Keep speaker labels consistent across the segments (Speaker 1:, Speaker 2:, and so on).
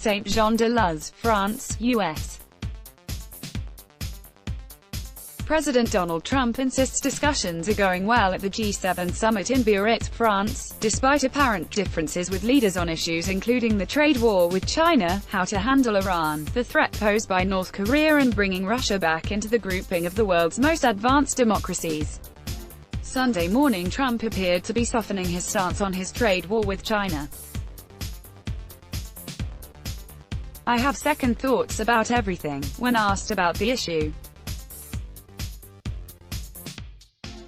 Speaker 1: SAINT-JEAN-DE-LUZ, France, US. President Donald Trump insists discussions are going well at the G7 summit in Biarritz, France, despite apparent differences with leaders on issues including the trade war with China, how to handle Iran, the threat posed by North Korea and bringing Russia back into the grouping of the world's most advanced democracies. Sunday morning, Trump appeared to be softening his stance on his trade war with China. "I have second thoughts about everything," when asked about the issue.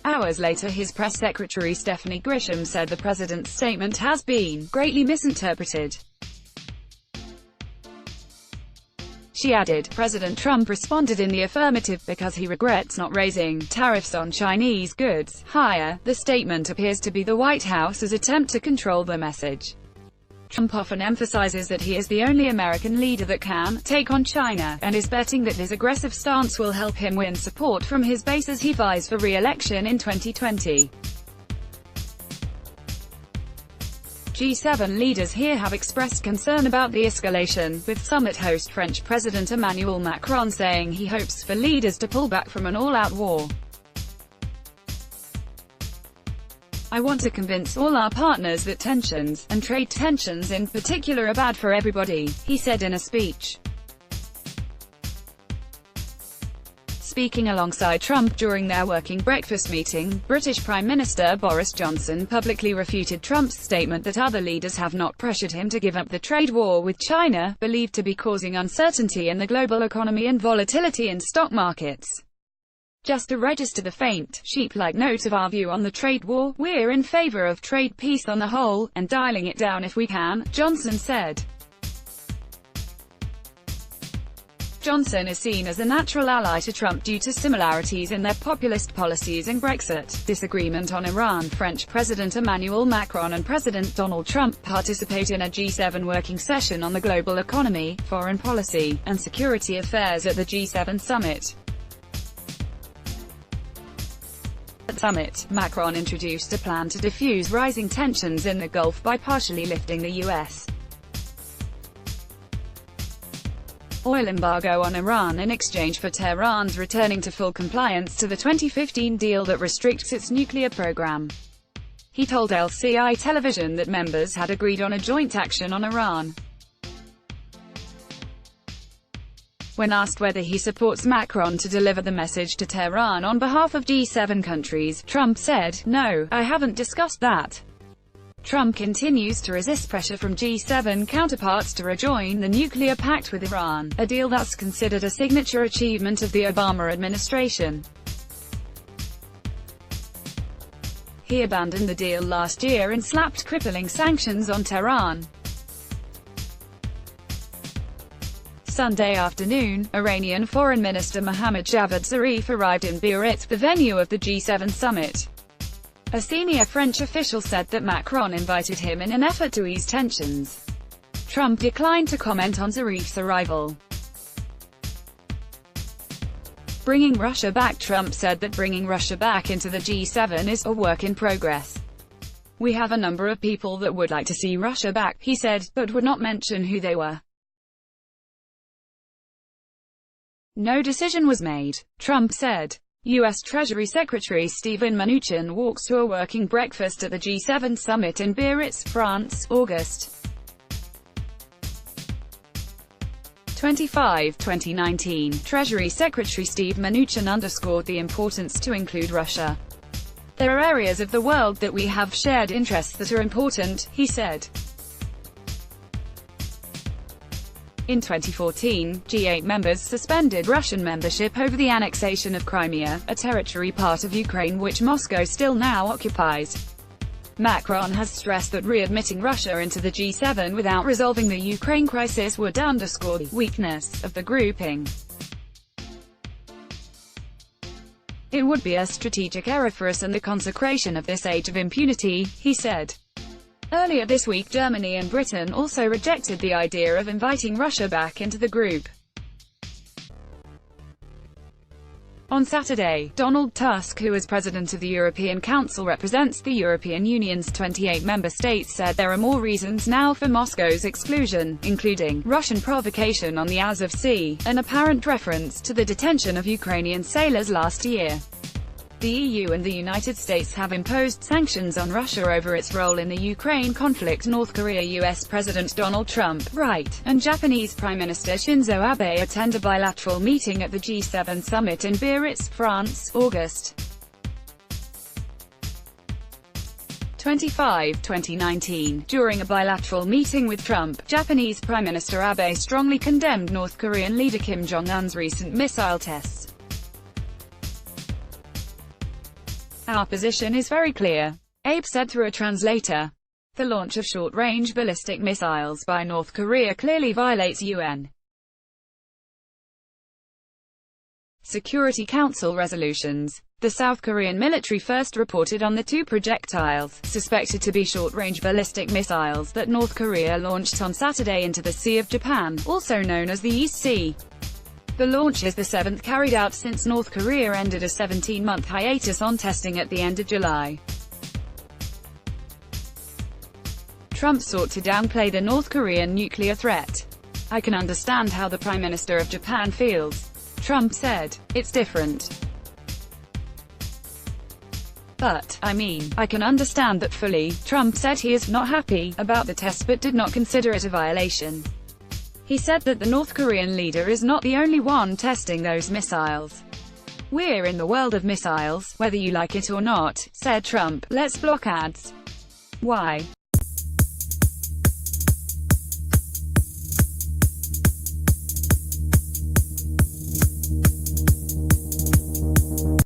Speaker 1: Hours later, his press secretary Stephanie Grisham said the president's statement has been greatly misinterpreted. She added, President Trump responded in the affirmative because he regrets not raising tariffs on Chinese goods higher. The statement appears to be the White House's attempt to control the message. Trump often emphasizes that he is the only American leader that can take on China, and is betting that his aggressive stance will help him win support from his base as he vies for re-election in 2020. G7 leaders here have expressed concern about the escalation, with summit host French President Emmanuel Macron saying he hopes for leaders to pull back from an all-out war. "I want to convince all our partners that tensions, and trade tensions in particular, are bad for everybody," he said in a speech. Speaking alongside Trump during their working breakfast meeting, British Prime Minister Boris Johnson publicly refuted Trump's statement that other leaders have not pressured him to give up the trade war with China, believed to be causing uncertainty in the global economy and volatility in stock markets. "Just to register the faint, sheep-like note of our view on the trade war, we're in favor of trade peace on the whole, and dialing it down if we can," Johnson said. Johnson is seen as a natural ally to Trump due to similarities in their populist policies and Brexit. Disagreement on Iran. French President Emmanuel Macron and President Donald Trump participate in a G7 working session on the global economy, foreign policy, and security affairs at the G7 summit. At the summit, Macron introduced a plan to defuse rising tensions in the Gulf by partially lifting the U.S. oil embargo on Iran in exchange for Tehran's returning to full compliance to the 2015 deal that restricts its nuclear program. He told LCI television that members had agreed on a joint action on Iran. When asked whether he supports Macron to deliver the message to Tehran on behalf of G7 countries, Trump said, "No, I haven't discussed that." Trump continues to resist pressure from G7 counterparts to rejoin the nuclear pact with Iran, a deal that's considered a signature achievement of the Obama administration. He abandoned the deal last year and slapped crippling sanctions on Tehran. Sunday afternoon, Iranian Foreign Minister Mohammad Javad Zarif arrived in Biarritz, the venue of the G7 summit. A senior French official said that Macron invited him in an effort to ease tensions. Trump declined to comment on Zarif's arrival. Bringing Russia back. Trump said that bringing Russia back into the G7 is a work in progress. "We have a number of people that would like to see Russia back," he said, but would not mention who they were. No decision was made, Trump said. U.S. Treasury Secretary Steven Mnuchin walks to a working breakfast at the G7 summit in Biarritz, France, August 25, 2019. Treasury Secretary Steve Mnuchin underscored the importance to include Russia. "There are areas of the world that we have shared interests that are important," he said. In 2014, G8 members suspended Russian membership over the annexation of Crimea, a territory part of Ukraine which Moscow still now occupies. Macron has stressed that readmitting Russia into the G7 without resolving the Ukraine crisis would underscore the weakness of the grouping. "It would be a strategic error for us and the consecration of this age of impunity," he said. Earlier this week, Germany and Britain also rejected the idea of inviting Russia back into the group. On Saturday, Donald Tusk, who as President of the European Council represents the European Union's 28 member states, said there are more reasons now for Moscow's exclusion, including Russian provocation on the Azov Sea, an apparent reference to the detention of Ukrainian sailors last year. The EU and the United States have imposed sanctions on Russia over its role in the Ukraine conflict. North Korea U.S. President Donald Trump, right, and Japanese Prime Minister Shinzo Abe attend a bilateral meeting at the G7 summit in Biarritz, France, August 25, 2019. During a bilateral meeting with Trump, Japanese Prime Minister Abe strongly condemned North Korean leader Kim Jong-un's recent missile tests. "Our position is very clear," Abe said through a translator. The launch of short-range ballistic missiles by North Korea clearly violates UN Security Council resolutions. The South Korean military first reported on the two projectiles, suspected to be short-range ballistic missiles, that North Korea launched on Saturday into the Sea of Japan, also known as the East Sea. The launch is the seventh carried out since North Korea ended a 17-month hiatus on testing at the end of July. Trump sought to downplay the North Korean nuclear threat. "I can understand how the Prime Minister of Japan feels," Trump said. "It's different. But, I mean, I can understand that fully." Trump said he is not happy about the test but did not consider it a violation. He said that the North Korean leader is not the only one testing those missiles. "We're in the world of missiles, whether you like it or not," said Trump. "Let's block ads. Why?